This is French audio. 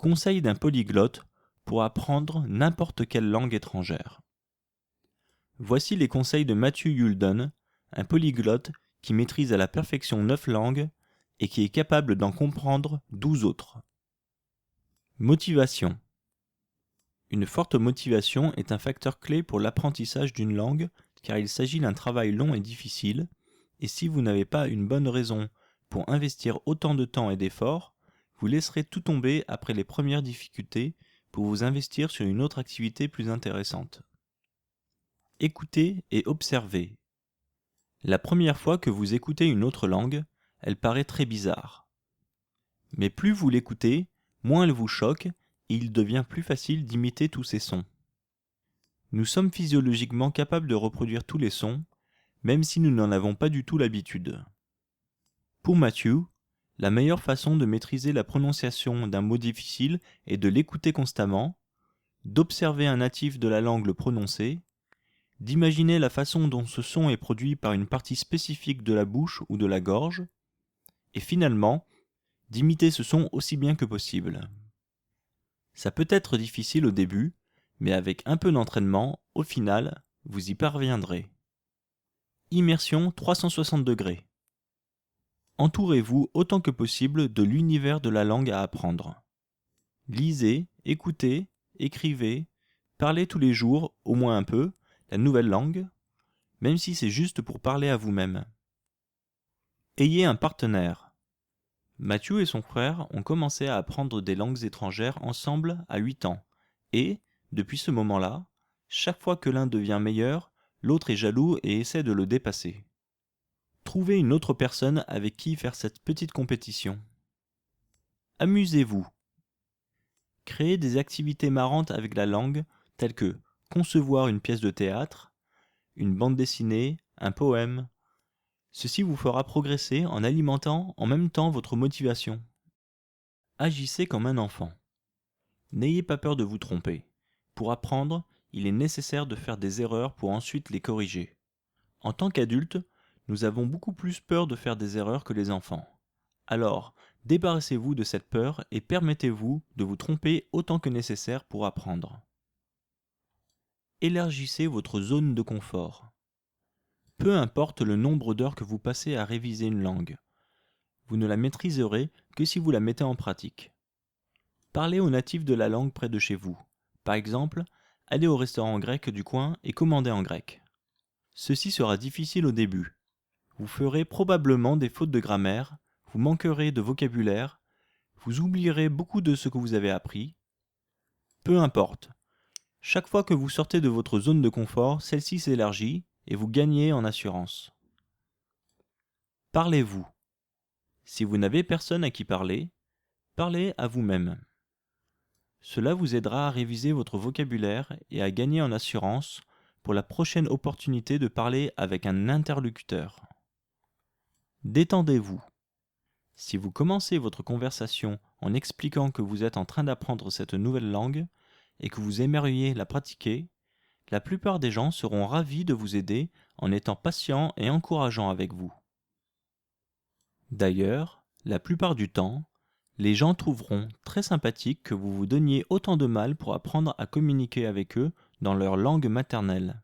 Conseil d'un polyglotte pour apprendre n'importe quelle langue étrangère. Voici les conseils de Matthew Youlden, un polyglotte qui maîtrise à la perfection 9 langues et qui est capable d'en comprendre 12 autres. Motivation. Une forte motivation est un facteur clé pour l'apprentissage d'une langue car il s'agit d'un travail long et difficile, et si vous n'avez pas une bonne raison pour investir autant de temps et d'efforts, vous laisserez tout tomber après les premières difficultés pour vous investir sur une autre activité plus intéressante. Écoutez et observez. La première fois que vous écoutez une autre langue, elle paraît très bizarre. Mais plus vous l'écoutez, moins elle vous choque et il devient plus facile d'imiter tous ces sons. Nous sommes physiologiquement capables de reproduire tous les sons, même si nous n'en avons pas du tout l'habitude. Pour Matthew, la meilleure façon de maîtriser la prononciation d'un mot difficile est de l'écouter constamment, d'observer un natif de la langue le prononcer, d'imaginer la façon dont ce son est produit par une partie spécifique de la bouche ou de la gorge, et finalement, d'imiter ce son aussi bien que possible. Ça peut être difficile au début, mais avec un peu d'entraînement, au final, vous y parviendrez. Immersion 360 degrés. Entourez-vous autant que possible de l'univers de la langue à apprendre. Lisez, écoutez, écrivez, parlez tous les jours, au moins un peu, la nouvelle langue, même si c'est juste pour parler à vous-même. Ayez un partenaire. Matthew et son frère ont commencé à apprendre des langues étrangères ensemble à 8 ans, et, depuis ce moment-là, chaque fois que l'un devient meilleur, l'autre est jaloux et essaie de le dépasser. Trouvez une autre personne avec qui faire cette petite compétition. Amusez-vous. Créez des activités marrantes avec la langue, telles que concevoir une pièce de théâtre, une bande dessinée, un poème. Ceci vous fera progresser en alimentant en même temps votre motivation. Agissez comme un enfant. N'ayez pas peur de vous tromper. Pour apprendre, il est nécessaire de faire des erreurs pour ensuite les corriger. En tant qu'adulte, nous avons beaucoup plus peur de faire des erreurs que les enfants. Alors, débarrassez-vous de cette peur et permettez-vous de vous tromper autant que nécessaire pour apprendre. Élargissez votre zone de confort. Peu importe le nombre d'heures que vous passez à réviser une langue, vous ne la maîtriserez que si vous la mettez en pratique. Parlez aux natifs de la langue près de chez vous. Par exemple, allez au restaurant grec du coin et commandez en grec. Ceci sera difficile au début. Vous ferez probablement des fautes de grammaire, vous manquerez de vocabulaire, vous oublierez beaucoup de ce que vous avez appris. Peu importe. Chaque fois que vous sortez de votre zone de confort, celle-ci s'élargit et vous gagnez en assurance. Parlez-vous. Si vous n'avez personne à qui parler, parlez à vous-même. Cela vous aidera à réviser votre vocabulaire et à gagner en assurance pour la prochaine opportunité de parler avec un interlocuteur. Détendez-vous. Si vous commencez votre conversation en expliquant que vous êtes en train d'apprendre cette nouvelle langue et que vous aimeriez la pratiquer, la plupart des gens seront ravis de vous aider en étant patients et encourageants avec vous. D'ailleurs, la plupart du temps, les gens trouveront très sympathique que vous vous donniez autant de mal pour apprendre à communiquer avec eux dans leur langue maternelle.